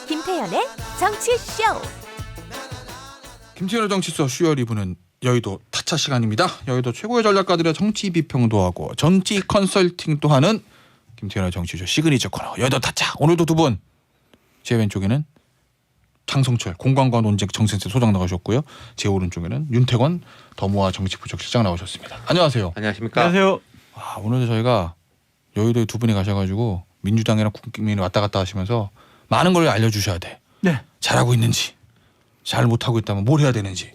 김태현의 정치쇼. 김태현의 정치쇼 수요일 2부는 여의도 타짜 시간입니다. 여의도 최고의 전략가들의 정치 비평도 하고 정치 컨설팅도 하는 김태현의 정치쇼 시그니처 코너 여의도 타짜. 오늘도 두 분, 제 왼쪽에는 장성철 공관과 논쟁 정센세 소장 나가셨고요. 제 오른쪽에는 윤태권 더모아 정치부총실장 나오셨습니다. 안녕하세요. 안녕하십니까? 안녕하세요. 오늘도 저희가 여의도에 두 분이 가셔가지고 민주당이랑 국민이 왔다 갔다 하시면서 많은 걸 알려주셔야 돼. 네. 잘하고 있는지, 잘 못하고 있다면 뭘 해야 되는지.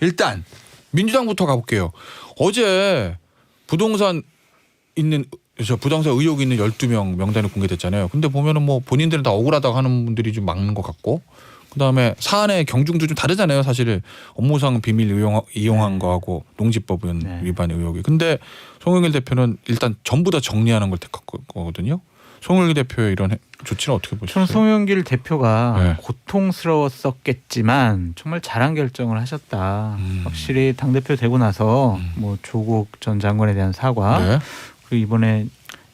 일단 민주당부터 가볼게요. 어제 부동산 의혹이 있는 12명 명단이 공개됐잖아요. 근데 보면은 뭐 본인들은 다 억울하다고 하는 분들이 좀 많은 것 같고, 그다음에 사안의 경중도 좀 다르잖아요. 사실 업무상 비밀 이용한 거하고 농지법 위반 의혹이. 근데 송영길 대표는 일단 전부 다 정리하는 걸 택했거든요. 송영길 대표의 이런 조치는 어떻게 보시죠? 저는 송영길 대표가 네. 고통스러웠었겠지만 정말 잘한 결정을 하셨다. 확실히 당대표 되고 나서 뭐 조국 전 장관에 대한 사과, 네. 그리고 이번에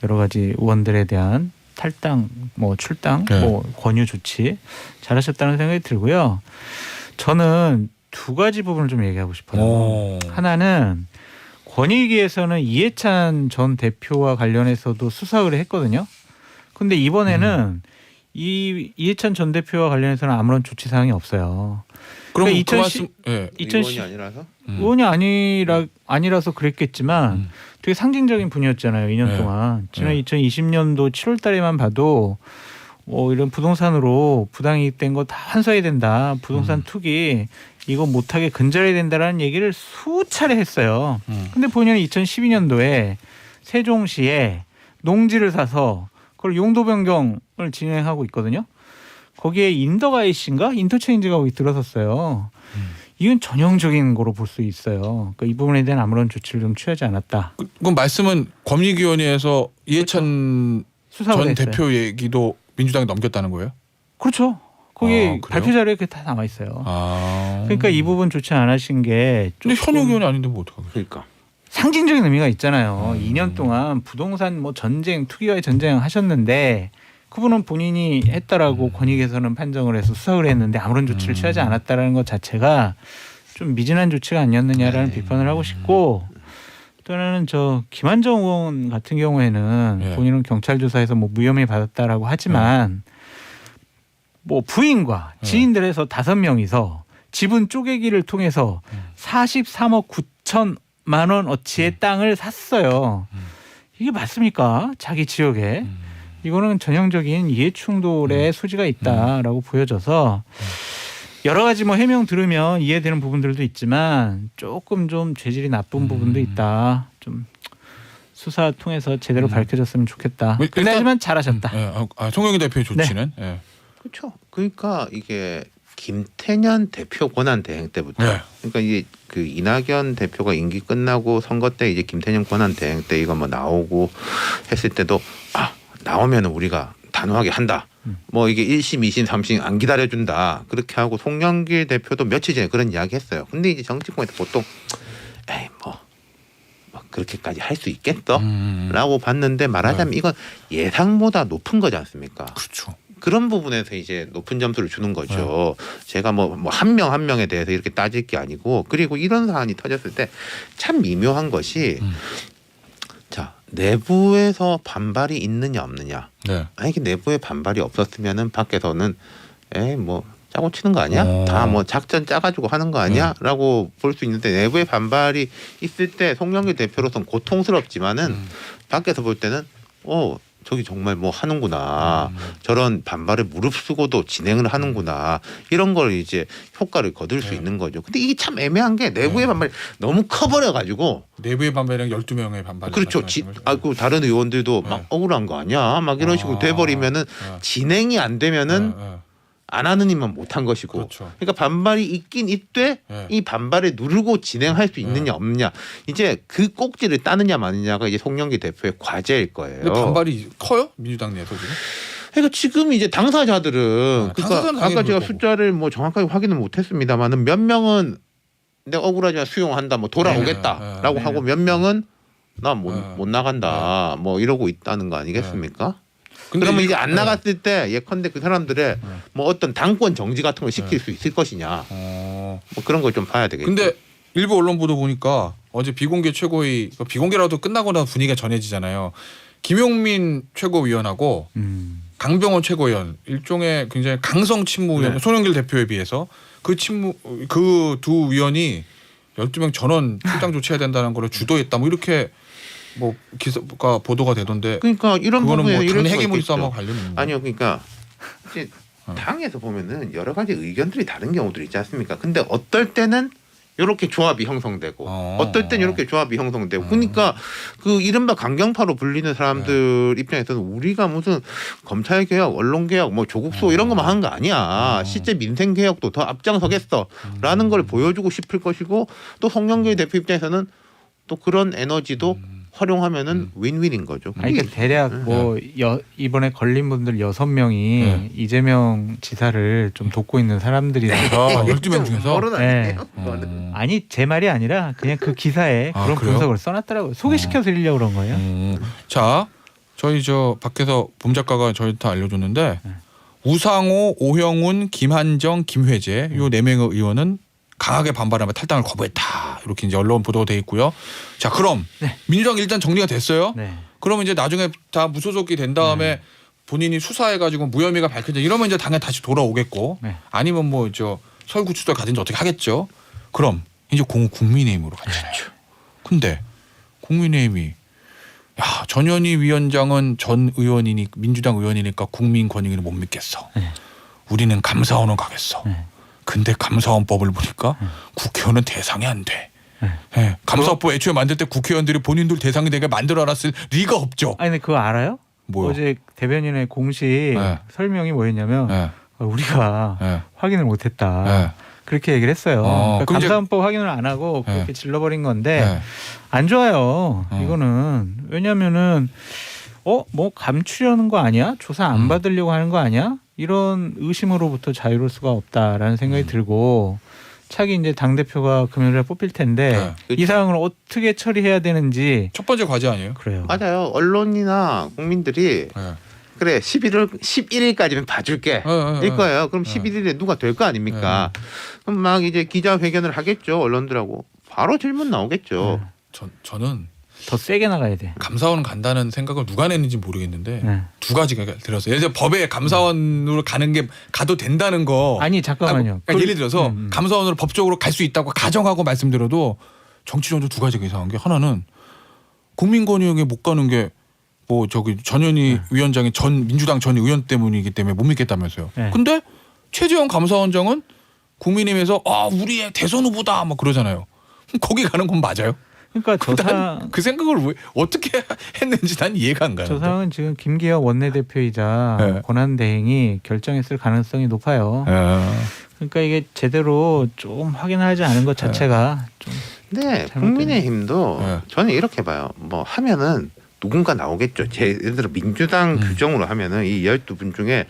여러 가지 의원들에 대한 탈당, 뭐 출당, 네. 뭐 권유 조치 잘하셨다는 생각이 들고요. 저는 두 가지 부분을 좀 얘기하고 싶어요. 오. 하나는 권익위에서는 이해찬 전 대표와 관련해서도 수사 의뢰했거든요. 근데 이번에는 이 이해찬 전 대표와 관련해서는 아무런 조치 사항이 없어요. 그럼 그러니까 그 말씀, 예. 의원이 아니라서? 의원이 아니라서 그랬겠지만 되게 상징적인 분이었잖아요. 2년 네. 동안. 지난 네. 2020년도 7월 달에만 봐도 이런 부동산으로 부당이익 된 거 다 환수해야 된다. 부동산 투기 이거 못하게 근절해야 된다라는 얘기를 수차례 했어요. 근데 본인은 2012년도에 세종시에 농지를 사서 그걸 용도 변경을 진행하고 있거든요. 거기에 인더가이시인가 인터체인지가 거기 들어섰어요. 이건 전형적인 거로 볼 수 있어요. 그러니까 이 부분에 대한 아무런 조치를 좀 취하지 않았다. 그럼 말씀은 권익위원회에서 이해찬 수사를 전 했어요. 대표 얘기도 민주당에 넘겼다는 거예요? 그렇죠. 거기 그래요? 발표 자료에 그게 다 남아 있어요. 아. 그러니까 이 부분 조치 안 하신 게 근데 조금 현역 의원이 아닌데 뭐 어떡하겠어요? 그러니까. 상징적인 의미가 있잖아요. 2년 동안 부동산 뭐 전쟁, 투기와의 전쟁 하셨는데 그분은 본인이 했다라고 권익에서는 판정을 해서 수사를 했는데 아무런 조치를 취하지 않았다라는 것 자체가 좀 미진한 조치가 아니었느냐라는 비판을 하고 싶고, 또 하나는 저 김한정 의원 같은 경우에는 네. 본인은 경찰 조사에서 뭐 무혐의 받았다라고 하지만 뭐 부인과 지인들에서 5명이서 지분 쪼개기를 통해서 43억 9천만 원어치의 땅을 샀어요. 이게 맞습니까? 자기 지역에. 이거는 전형적인 이해충돌의 소지가 있다라고 보여져서 여러 가지 뭐 해명 들으면 이해되는 부분들도 있지만 조금 좀 죄질이 나쁜 부분도 있다. 좀 수사 통해서 제대로 밝혀졌으면 좋겠다. 일단- 근데 하지만 잘하셨다. 예. 송영길 대표의 조치는 예. 그렇죠. 그러니까 이게 김태년 대표 권한 대행 때부터 네. 그러니까 이게 그 이낙연 대표가 임기 끝나고 선거 때 이제 김태년 권한 대행 때 이거 뭐 나오고 했을 때도 나오면은 우리가 단호하게 한다. 뭐 이게 1심, 2심, 3심 안 기다려준다. 그렇게 하고 송영길 대표도 며칠 전에 그런 이야기 했어요. 근데 이제 정치권에서 보통 뭐 그렇게까지 할 수 있겠어? 라고 봤는데 말하자면 이건 예상보다 높은 거지 않습니까? 그렇죠. 그런 부분에서 이제 높은 점수를 주는 거죠. 제가 뭐 한 명 한 명에 대해서 이렇게 따질 게 아니고, 그리고 이런 사안이 터졌을 때 참 미묘한 것이 자, 내부에서 반발이 있느냐 없느냐. 네. 만약에 내부에 반발이 없었으면은 밖에서는 뭐 짜고 치는 거 아니야? 다 뭐 작전 짜가지고 하는 거 아니야?라고 볼 수 있는데, 내부에 반발이 있을 때 송영길 대표로서는 고통스럽지만은 밖에서 볼 때는 저기 정말 뭐 하는구나. 저런 반발에 무릅쓰고도 진행을 하는구나. 이런 걸 이제 효과를 거둘 수 있는 거죠. 근데 이게 참 애매한 게 내부의 반발이 너무 커버려가지고. 내부의 반발이랑 12명의 반발. 그렇죠. 그 다른 의원들도 막 억울한 거 아니야. 막 이런 식으로 돼버리면은 진행이 안 되면은 안 하는 일만 못한 것이고. 그렇죠. 그러니까 반발이 있긴 있되 이 반발에 누르고 진행할 수 있느냐 없느냐. 이제 그 꼭지를 따느냐 마느냐가 이제 송영길 대표의 과제일 거예요. 근데 반발이 커요? 민주당 내에서 지금? 그러니까 지금 이제 당사자들은 당사자는 아까 제가 거고. 숫자를 뭐 정확하게 확인은 못했습니다만은 몇 명은 내가 억울하지만 수용한다, 뭐 돌아오겠다라고 하고 몇 명은 나 못 나간다, 뭐 이러고 있다는 거 아니겠습니까? 근데 그러면 이- 이제 안 나갔을 때 예컨대 그 사람들의 뭐 어떤 당권 정지 같은 걸 시킬 수 있을 것이냐. 뭐 그런 걸 좀 봐야 되겠죠. 근데 일부 언론 보도 보니까 어제 비공개 최고위 비공개라도 끝나거나 분위기가 전해지잖아요. 김용민 최고위원하고 강병원 최고위원 일종의 굉장히 강성 친무위원 네. 송영길 대표에 비해서 그 두 위원이 12명 전원 출당 조치해야 된다는 걸 주도했다. 뭐 이렇게 뭐 기사가 보도가 되던데 그러니까 이런 그거는 뭐 부분에 이럴 당 수가 해계물 있겠죠. 싸움하고 관련이 있는 아니요, 그러니까 이제 당에서 보면은 여러 가지 의견들이 다른 경우들이 있지 않습니까? 근데 어떨 때는 이렇게 조합이 형성되고 어떨 때는 이렇게 조합이 형성되고 그러니까 그 이른바 강경파로 불리는 사람들 입장에서는 우리가 무슨 검찰 개혁, 언론 개혁, 뭐 조국 수호 이런 것만 하는 거 아니야. 실제 민생 개혁도 더 앞장서겠어라는 걸 보여주고 싶을 것이고 또 송영길 대표 입장에서는 또 그런 에너지도 활용하면은 윈윈인 거죠. 아니, 그러니까 대략 뭐 이번에 걸린 분들 6명이 이재명 지사를 좀 돕고 있는 사람들이라서 12명 중에서 네. 그거는. 아니 제 말이 아니라 그냥 그 기사에 아, 그런 그래요? 분석을 써놨더라고요. 소개시켜 드리려고 그런 거예요. 자, 저희 저 밖에서 봄 작가가 저희한테 알려줬는데 우상호, 오형훈, 김한정, 김회재 요 4명의 의원은 강하게 반발하며 탈당을 거부했다. 이렇게 이제 언론 보도가 돼 있고요. 자, 그럼 민주당 일단 정리가 됐어요. 네. 그러면 이제 나중에 다 무소속이 된 다음에 본인이 수사해가지고 무혐의가 밝혀져 이러면 이제 당연히 다시 돌아오겠고 네. 아니면 뭐 저 서울구치소에 가든지 어떻게 하겠죠. 그럼 이제 국민의힘으로 가죠. 근데 국민의힘이 야 전현희 위원장은 전 의원이니 민주당 의원이니까 국민 권익위는 못 믿겠어. 우리는 감사원으로 가겠어. 근데 감사원법을 보니까 국회의원은 대상이 안 돼. 네. 감사원법 애초에 만들 때 국회의원들이 본인들 대상이 되게 만들어놨을 리가 없죠. 아니 근데 그거 알아요? 뭐요? 어제 대변인의 공식 설명이 뭐였냐면 네. 우리가 네. 확인을 못했다. 네. 그렇게 얘기를 했어요. 그러니까 그럼 이제- 감사원법 확인을 안 하고 네. 그렇게 질러버린 건데 네. 안 좋아요. 이거는 왜냐면은 뭐 감추려는 거 아니야? 조사 안 받으려고 하는 거 아니야? 이런 의심으로부터 자유로울 수가 없다라는 생각이 들고 차기 이제 당 대표가 금요일에 뽑힐 텐데 이 사항을 어떻게 처리해야 되는지 첫 번째 과제 아니에요? 그래요. 맞아요. 언론이나 국민들이 네. 그래 11일까지는 봐줄게 일 거예요. 그럼 11일에 누가 될 거 아닙니까? 그럼 막 이제 기자회견을 하겠죠. 언론들하고 바로 질문 나오겠죠. 저는 더 세게 나가야 돼. 감사원 간다는 생각을 누가 냈는지 모르겠는데 네. 두 가지가 들었어요. 예를 들어 법에 감사원으로 가는 게 가도 된다는 거. 아니 잠깐만요. 그러니까 예를 들어서 감사원으로 법적으로 갈 수 있다고 가정하고 말씀드려도 정치적으로 두 가지가 이상한 게 하나는 국민권익위에 못 가는 게 뭐 저기 전현희 위원장이 전 민주당 전 의원 때문이기 때문에 못 믿겠다면서요. 네. 근데 최재형 감사원장은 국민의힘에서 우리의 대선 후보다 막 그러잖아요. 거기 가는 건 맞아요? 그러니까 그 생각을 왜 어떻게 했는지 난 이해가 안 가요. 저 사항은 지금 김기현 원내대표이자 네. 권한대행이 결정했을 가능성이 높아요. 그러니까 이게 제대로 좀 확인하지 않은 것 자체가 좀 네, 잘못된- 국민의힘도 저는 이렇게 봐요. 뭐 하면은 누군가 나오겠죠. 예를 들어 민주당 규정으로 하면은 이 12분 중에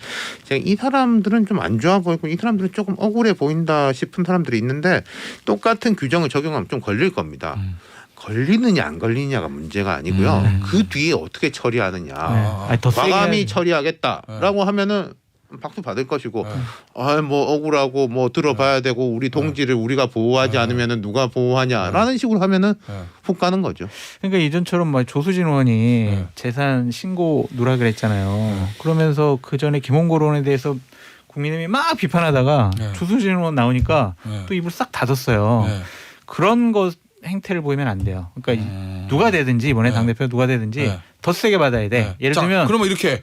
이 사람들은 좀 안 좋아 보이고 이 사람들은 조금 억울해 보인다 싶은 사람들이 있는데 똑같은 규정을 적용하면 좀 걸릴 겁니다. 걸리느냐 안 걸리느냐가 문제가 아니고요. 그 뒤에 어떻게 처리하느냐. 아니, 더 세게 과감히 해야지. 처리하겠다라고 하면은 박수 받을 것이고 뭐 억울하고 뭐 들어봐야 되고 우리 동지를 우리가 보호하지 않으면은 누가 보호하냐라는 식으로 하면은 훅 가는 거죠. 그러니까 이전처럼 뭐 조수진 의원이 재산 신고 누락을 했잖아요. 그러면서 그 전에 김홍걸 의원에 대해서 국민의힘이 막 비판하다가 조수진 의원 나오니까 또 입을 싹 닫았어요. 그런 것 행태를 보이면 안 돼요. 그러니까 누가 되든지 이번에 당대표 누가 되든지 더 세게 받아야 돼. 예를 자, 들면 그러면 이렇게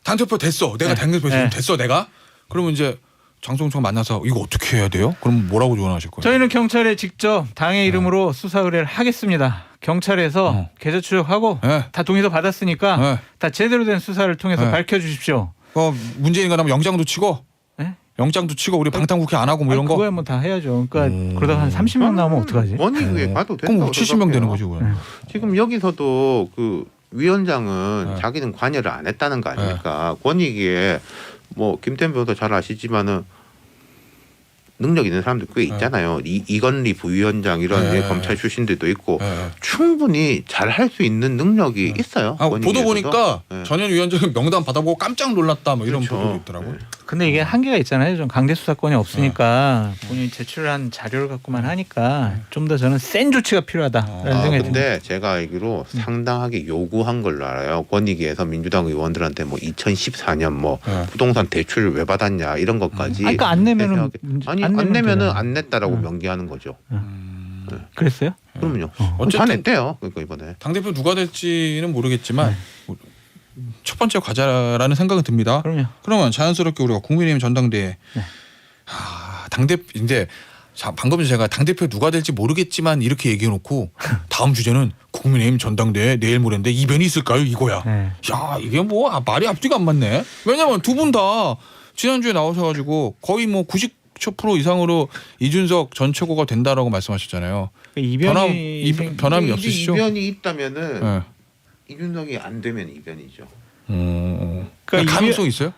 당대표 됐어. 내가 당대표 됐어. 내가. 그러면 이제 장성철 만나서 이거 어떻게 해야 돼요? 그럼 뭐라고 조언하실 거예요? 저희는 경찰에 직접 당의 이름으로 수사 의뢰를 하겠습니다. 경찰에서 계좌 추적하고 다 동의서 받았으니까 다 제대로 된 수사를 통해서 밝혀주십시오. 문재인과 나면 영장도 치고 영장도 치고 우리 방탄국회 안 하고 뭐 이런 거. 그거야 뭐 다 해야죠. 그러니까 그러다가 한 30명 나오면 어떡하지? 원익위에 가도 된다고 그럼 뭐 70명 되는 거죠. 그건. 지금 여기서도 그 위원장은 자기는 관여를 안 했다는 거 아닙니까? 권익위에 뭐 김태현 변호사 잘 아시지만은 능력 있는 사람들 꽤 있잖아요. 이건리 부위원장 이런 네. 검찰 출신들도 있고 네. 충분히 잘 할 수 있는 능력이 있어요. 아, 보도 권익위에서도. 보니까 네. 전현 위원장은 명단 받아보고 깜짝 놀랐다 뭐 이런 그렇죠. 보도도 있더라고요. 네. 근데 이게 한계가 있잖아요. 좀 강제 수사권이 없으니까 본인이 제출한 자료를 갖고만 하니까 좀 더 저는 센 조치가 필요하다라는 생각이 듭니다. 근데 제가 알기로 상당하게 요구한 걸로 알아요. 권익위에서 민주당 의원들한테 뭐 2014년 뭐 네. 부동산 대출을 왜 받았냐 이런 것까지. 그러니까 안 내면은 아니 안 내면은 안 냈다라고 명기하는 거죠. 그랬어요? 그럼요. 어쨌든 다 냈대요. 그러니까 이번에. 당대표 누가 될지는 모르겠지만 첫 번째 과제라는 생각은 듭니다. 그럼요. 그러면 자연스럽게 우리가 국민의힘 전당대회 네. 당대표 이제 방금 제가 당대표 누가 될지 모르겠지만 이렇게 얘기해놓고 다음 주제는 국민의힘 전당대회 내일 모레인데 이변이 있을까요 이거야. 네. 야 이게 뭐 말이 앞뒤가 안 맞네. 왜냐면 두 분 다 지난주에 나오셔가지고 거의 뭐 90% 이상으로 이준석 전 최고가 된다라고 말씀하셨잖아요. 이변이 변함이 이제 없으시죠? 이변이 있다면은 네. 이준석이 안 되면 이변이죠. 그러니까 가능성 있어요?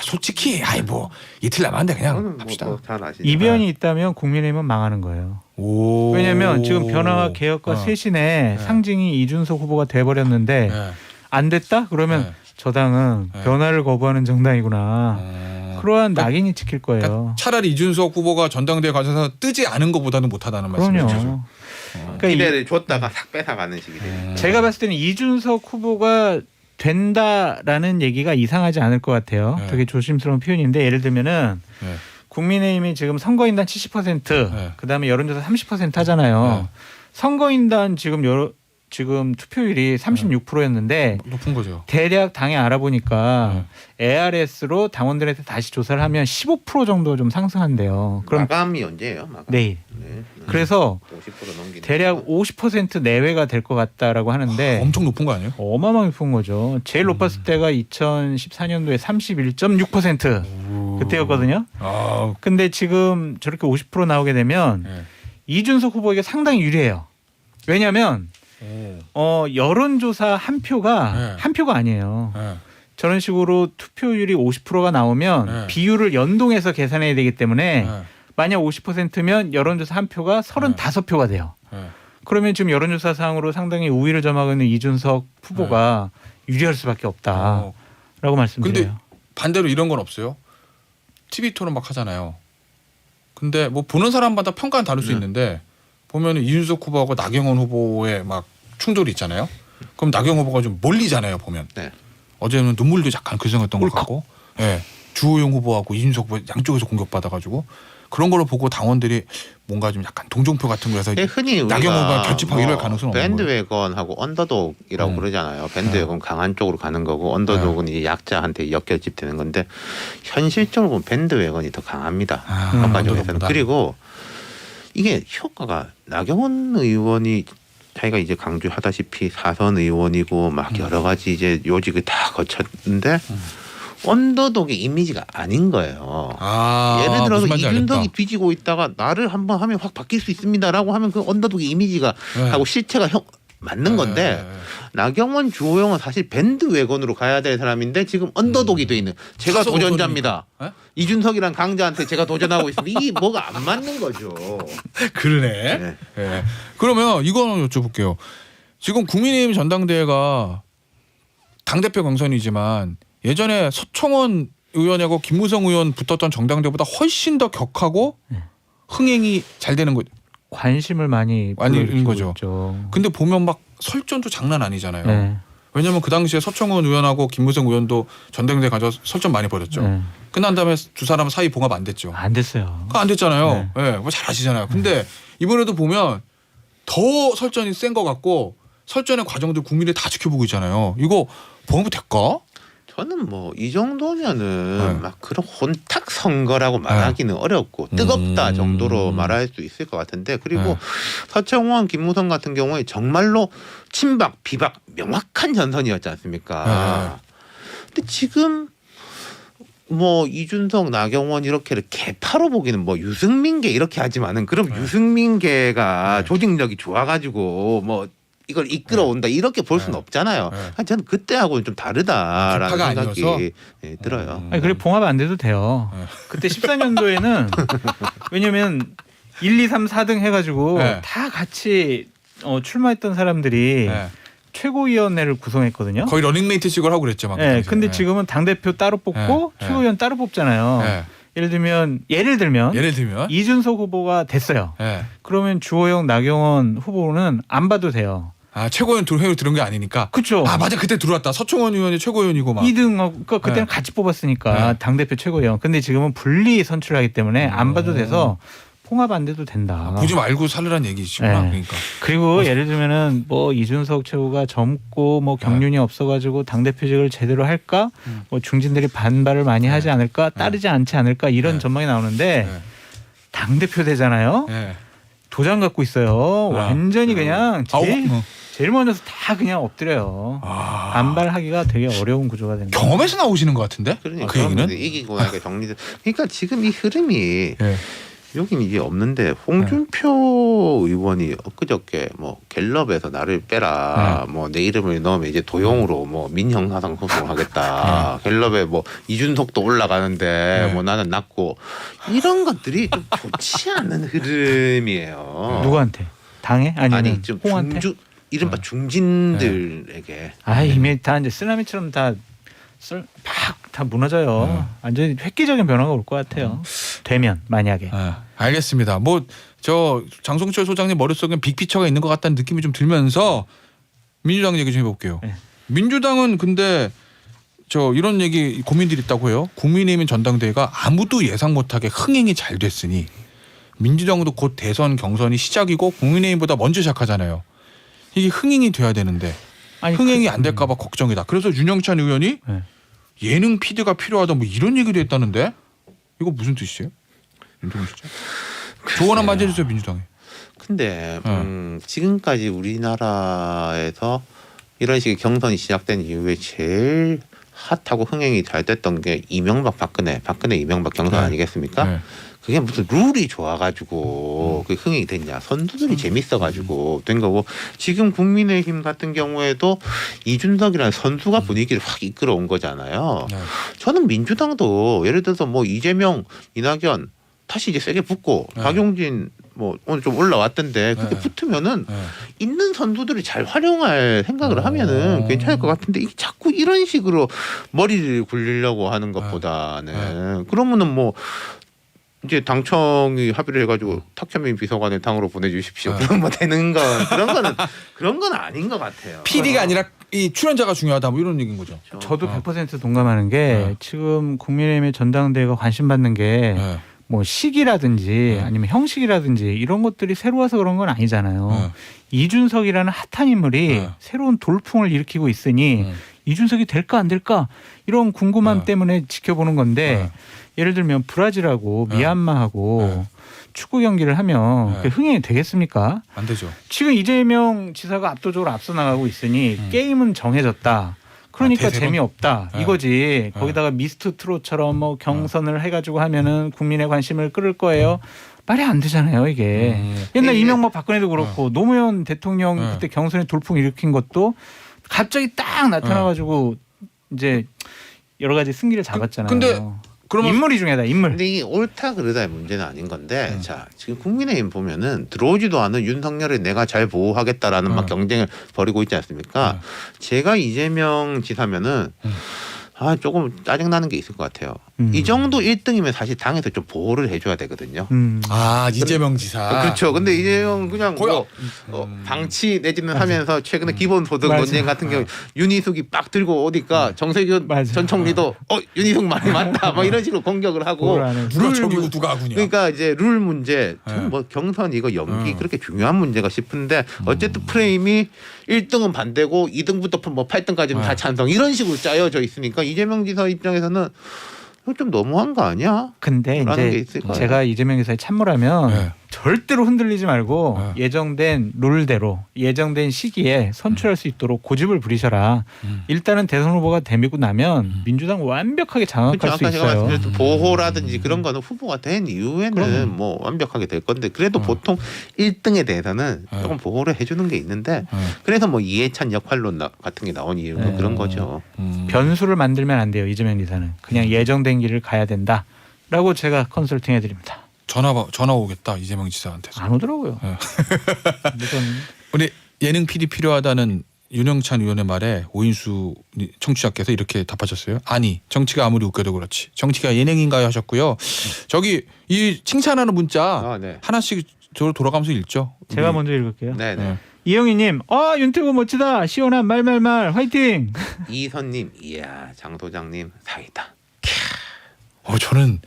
솔직히 아이 뭐 이틀 남았는데 그냥 저는 합시다. 뭐잘 아시죠. 이변이 있다면 국민의힘은 망하는 거예요. 오. 왜냐하면 지금 변화와 개혁과 어. 쇄신의 상징이 이준석 후보가 돼버렸는데 네. 안 됐다? 그러면 네. 저 당은 네. 변화를 거부하는 정당이구나. 그러한 낙인이 찍힐 거예요. 그러니까 차라리 이준석 후보가 전당대회 가셔서 뜨지 않은 것보다는 못하다는 말씀이죠. 그럼요. 그러니까 기대를 줬다가 싹 뺏어가는 식이 되죠. 제가 봤을 때는 이준석 후보가 된다라는 얘기가 이상하지 않을 것 같아요. 네. 되게 조심스러운 표현인데 예를 들면은 네. 국민의힘이 지금 선거인단 70%, 네. 그다음에 여론조사 30% 하잖아요. 네. 선거인단 지금 투표율이 36%였는데 높은 거죠. 대략 당에 알아보니까 ARS로 당원들한테 다시 조사를 하면 15% 정도 좀 상승한대요. 그럼 마감이 언제예요? 마감. 내일. 네. 그래서 50% 넘기는. 대략 50% 내외가 될 것 같다라고 하는데 엄청 높은 거 아니에요? 어마어마하게 높은 거죠. 제일 높았을 때가 2014년도에 31.6% 그때였거든요. 아, 근데 지금 저렇게 50% 나오게 되면 네. 이준석 후보에게 상당히 유리해요. 왜냐하면 여론조사 한 표가 네. 한 표가 아니에요. 네. 저런 식으로 투표율이 50%가 나오면 네. 비율을 연동해서 계산해야 되기 때문에 네. 만약 50%면 여론조사 한 표가 35표가 돼요. 네. 그러면 지금 여론조사상으로 상당히 우위를 점하고 있는 이준석 후보가 유리할 수밖에 없다라고 말씀드려요. 근데 반대로 이런 건 없어요. TV 토론 막 하잖아요. 근데 뭐 보는 사람마다 평가는 다를 수 있는데 보면 이준석 후보하고 나경원 후보의 막 충돌이 있잖아요. 그럼 나경원 후보가 좀 몰리잖아요. 보면 네. 어제는 눈물도 약간 글썽했던 것 같고, 예, 주호영 후보하고 이준석 후보 양쪽에서 공격받아가지고 그런 걸로 보고 당원들이 뭔가 좀 약간 동정표 같은 거에서 흔히 우리가 나경원 후보가 결집하고 이럴 가능성은 없는 거예요. 밴드웨건하고 언더독이라고 그러잖아요. 밴드웨건 강한 쪽으로 가는 거고 언더독은 이제 약자한테 역결집되는 건데 현실적으로 보면 밴드웨건이 더 강합니다. 평가적에서는. 언더독보다. 그리고 이게 효과가 나경원 의원이 자기가 이제 강조하다시피 사선 의원이고 막 여러 가지 이제 요직을 다 거쳤는데 언더독의 이미지가 아닌 거예요. 아, 예를 들어서 무슨 말인지 이준석이 알겠다. 뒤지고 있다가 나를 한번 하면 확 바뀔 수 있습니다라고 하면 그 언더독의 이미지가 네. 하고 실체가 맞는 건데 나경원 주호영은 사실 밴드웨건으로 가야 될 사람인데 지금 언더독이 돼 있는 제가 사선 도전자입니다. 네? 이준석이란 강자한테 제가 도전하고 있습니다. 이게 뭐가 안 맞는 거죠. 그러네. 네. 예. 그러면 이거는 여쭤볼게요. 지금 국민의힘 전당대회가 당대표 경선이지만 예전에 서청원 의원하고 김무성 의원 붙었던 정당대회보다 훨씬 더 격하고 흥행이 잘 되는 거. 관심을 많이 아닌 불러일으키고 거죠. 있죠. 근데 보면 막 설전도 장난 아니잖아요. 네. 왜냐하면 그 당시에 서청원 의원하고 김무성 의원도 전당대회 가서 설전 많이 벌였죠. 네. 끝난 다음에 두 사람 사이 봉합 안 됐죠. 안 됐어요. 그거 안 됐잖아요. 예, 뭐 잘 아시잖아요. 근데 이번에도 보면 더 설전이 센 것 같고 설전의 과정들 국민이 다 지켜보고 있잖아요. 이거 봉합이 될까? 저는 뭐 이 정도면은 네. 막 그런 혼탁 선거라고 말하기는 어렵고 뜨겁다 정도로 말할 수 있을 것 같은데 그리고 네. 서청원, 김무성 같은 경우에 정말로 친박, 비박 명확한 전선이었지 않습니까? 근데 지금 뭐 이준석, 나경원 이렇게를 개파로 보기는 뭐 유승민계 이렇게 하지만은 그럼 유승민계가 조직력이 좋아가지고 뭐 이걸 이끌어온다 이렇게 볼 수는 네. 없잖아요. 네. 저는 그때하고는 좀 다르다라는 개파가 생각이 아니어서? 예, 들어요. 아니, 그래 봉합 안 돼도 돼요. 네. 그때 14년도에는 왜냐면 1, 2, 3, 4등 해가지고 네. 다 같이 출마했던 사람들이 네. 최고위원회를 구성했거든요. 거의 러닝메이트식으로 하고 그랬죠. 막 그 네, 당시에. 근데 네. 지금은 당 대표 따로 뽑고 네. 최고위원 따로 뽑잖아요. 네. 예를 들면 예를 들면 이준석 후보가 됐어요. 네. 그러면 주호영, 나경원 후보는 안 봐도 돼요. 아 최고위원 회의 들은 게 아니니까. 그렇죠. 아 맞아 그때 들어왔다. 서청원 의원이 최고위원이고 막. 2등 그러니까 그때는 네. 같이 뽑았으니까 네. 당 대표 최고위원. 근데 지금은 분리 선출하기 때문에 안 봐도 돼서 통합 안 돼도 된다. 보지 말고 살으란 얘기시구나. 네. 그러니까. 그리고 예를 들면은 뭐 이준석 최고가 젊고 뭐 경륜이 없어가지고 당 대표직을 제대로 할까? 뭐 중진들이 반발을 많이 하지 않을까? 따르지 않지 않을까? 이런 네. 전망이 나오는데 네. 당 대표 되잖아요. 네. 도장 갖고 있어요. 완전히 그냥 제일 먼저서 다 그냥 엎드려요. 아. 반발하기가 되게 어려운 구조가 됩니다. 경험에서 나오시는 것 같은데? 그러니까 그 얘기는? 이기고 나니까 정리돼. 그러니까 지금 이 흐름이 네. 여긴 이게 없는데 홍준표 의원이 엊그저께 뭐 갤럽에서 나를 빼라 뭐 내 이름을 넣으면 이제 도용으로 뭐 민형사상 소송하겠다 갤럽에 뭐 이준석도 올라가는데 뭐 나는 낮고 이런 것들이 좀 좋지 않는 흐름이에요. 누구한테? 당에? 아니면 아니 좀 홍한테? 이른바 중진들에게 아 이미 다 이제 쓰나미처럼 다 무너져요. 완전히 획기적인 변화가 올 것 같아요. 되면 만약에. 네. 알겠습니다. 뭐 저 장성철 소장님 머릿속엔 빅피처가 있는 것 같다는 느낌이 좀 들면서 민주당 얘기 좀 해볼게요. 네. 민주당은 근데 저 이런 얘기 고민들이 있다고 해요. 국민의힘 전당대회가 아무도 예상 못하게 흥행이 잘 됐으니 민주당도 곧 대선 경선이 시작이고 국민의힘보다 먼저 시작하잖아요. 이게 흥행이 돼야 되는데 아니, 흥행이 안 될까 봐 걱정이다. 그래서 윤영찬 의원이 네. 예능 PD가 필요하다 뭐 이런 얘기도 했다는데 이거 무슨 뜻이에요? 윤동훈 씨죠? 조언 한번 해주세요 민주당에. 근데 지금까지 우리나라에서 이런 식의 경선이 시작된 이후에 제일 핫하고 흥행이 잘 됐던 게 이명박 박근혜 이명박 경선 네. 아니겠습니까? 네. 그게 무슨 룰이 좋아가지고 그 흥행이 됐냐? 선두들이 재밌어가지고 된 거고 지금 국민의힘 같은 경우에도 이준석이라는 선수가 분위기를 확 이끌어온 거잖아요. 네. 저는 민주당도 예를 들어서 뭐 이재명, 이낙연 다시 이제 세게 붙고 네. 박용진 뭐 오늘 좀 올라왔던데 그렇게 네. 붙으면은 네. 있는 선수들이 잘 활용할 생각을 하면은 괜찮을 것 같은데 이게 자꾸 이런 식으로 머리를 굴리려고 하는 것보다는 그러면은 뭐 이제 당청이 합의를 해가지고 탁현민 비서관을 당으로 보내주십시오. 네. 그런 뭐 되는 건 그런 건 아닌 것 같아요. PD가 아니라 이 출연자가 중요하다 뭐 이런 얘기인 거죠. 저도 100% 동감하는 게 지금 국민의힘의 전당대회가 관심 받는 게 네. 뭐 시기라든지 아니면 형식이라든지 이런 것들이 새로 와서 그런 건 아니잖아요. 이준석이라는 핫한 인물이 새로운 돌풍을 일으키고 있으니 이준석이 될까 안 될까 이런 궁금함 때문에 지켜보는 건데 예를 들면 브라질하고 미얀마하고 축구 경기를 하면 그게 흥행이 되겠습니까? 안 되죠. 지금 이재명 지사가 압도적으로 앞서 나가고 있으니 게임은 정해졌다. 그러니까 대세론? 재미없다 네. 이거지. 거기다가 미스트 트롯처럼 뭐 경선을 해가지고 하면은 국민의 관심을 끌을 거예요. 말이 안 되잖아요 이게. 옛날 이명박 박근혜도 그렇고 노무현 대통령 그때 경선에 돌풍 일으킨 것도 갑자기 딱 나타나가지고 이제 여러 가지 승기를 잡았잖아요. 근데 그러면 인물이 중요하다 인물. 근데 이게 옳다 그르다의 문제는 아닌 건데 자 지금 국민의힘 보면은 들어오지도 않은 윤석열을 내가 잘 보호하겠다라는 막 경쟁을 벌이고 있지 않습니까? 제가 이재명 지사면은 조금 짜증나는 게 있을 것 같아요. 이 정도 1등이면 사실 당에서 좀 보호를 해줘야 되거든요. 아 이재명 지사. 그렇죠. 근데 이재명 그냥 거의 방치 내지는 하면서 최근에 기본소득 맞아. 논쟁 같은 경우 윤희숙이 빡 들고 오니까 정세균 맞아. 전 총리도 윤희숙 말이 맞다 막 이런 식으로 공격을 하고 누가 저기고 누가 하군요. 그러니까 이제 룰 문제 저는 뭐 경선 이거 연기 그렇게 중요한 문제가 싶은데 어쨌든 프레임이 1등은 반대고 2등부터 뭐 8등까지는 다 찬성 이런 식으로 짜여져 있으니까 이재명 지사 입장에서는 이거 좀 너무한 거 아니야? 근데 라는 게 이제 있을 거예요. 제가 이재명 지사에 참모라면 절대로 흔들리지 말고 예정된 룰대로 예정된 시기에 선출할 수 있도록 고집을 부리셔라. 일단은 대선 후보가 되고 나면 민주당 완벽하게 장악할 그렇죠. 수 아까 제가 있어요. 말씀드렸던 보호라든지 그런 거는 후보가 된 이후에는 그럼요. 뭐 완벽하게 될 건데 그래도 보통 1등에 대해서는 조금 보호를 해주는 게 있는데 그래서 뭐 이해찬 역할론 같은 게 나온 이유도 네. 그런 거죠. 변수를 만들면 안 돼요. 이재명 지사는 그냥 예정된 길을 가야 된다라고 제가 컨설팅 해드립니다. 전화 오겠다 이재명 지사한테서. 안 오더라고요. 네. 무슨 우리 예능 PD 필요하다는 윤영찬 의원의 말에 오인수 청취자께서 이렇게 답하셨어요. 아니 정치가 아무리 웃겨도 그렇지 정치가 예능인가요 하셨고요. 저기 이 칭찬하는 문자 네. 하나씩 저로 돌아가면서 읽죠. 제가 우리. 먼저 읽을게요. 네네. 네. 이영희님, 윤태구 멋지다. 시원한 말말말 화이팅. 이선님, 이야 장 소장님 사이다. 저는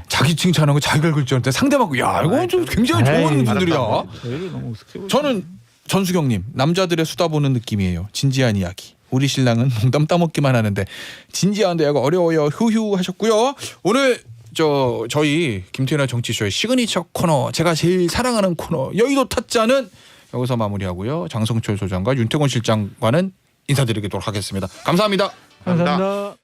자기 칭찬하는 거 자기가 읽을 줄 알았는데 상대방 야 이거 좀 굉장히 좋은 에이, 분들이야. 저희를 너무 우습게 보시네. 저는 전수경님 남자들의 수다 보는 느낌이에요. 진지한 이야기. 우리 신랑은 농담 따먹기만 하는데 진지한 대화가 어려워요. 휴휴 하셨고요. 오늘 저희 김태현의 정치쇼의 시그니처 코너 제가 제일 사랑하는 코너 여의도 타짜는 여기서 마무리하고요. 장성철 소장과 윤태곤 실장과는 인사드리도록 하겠습니다. 감사합니다. 감사합니다.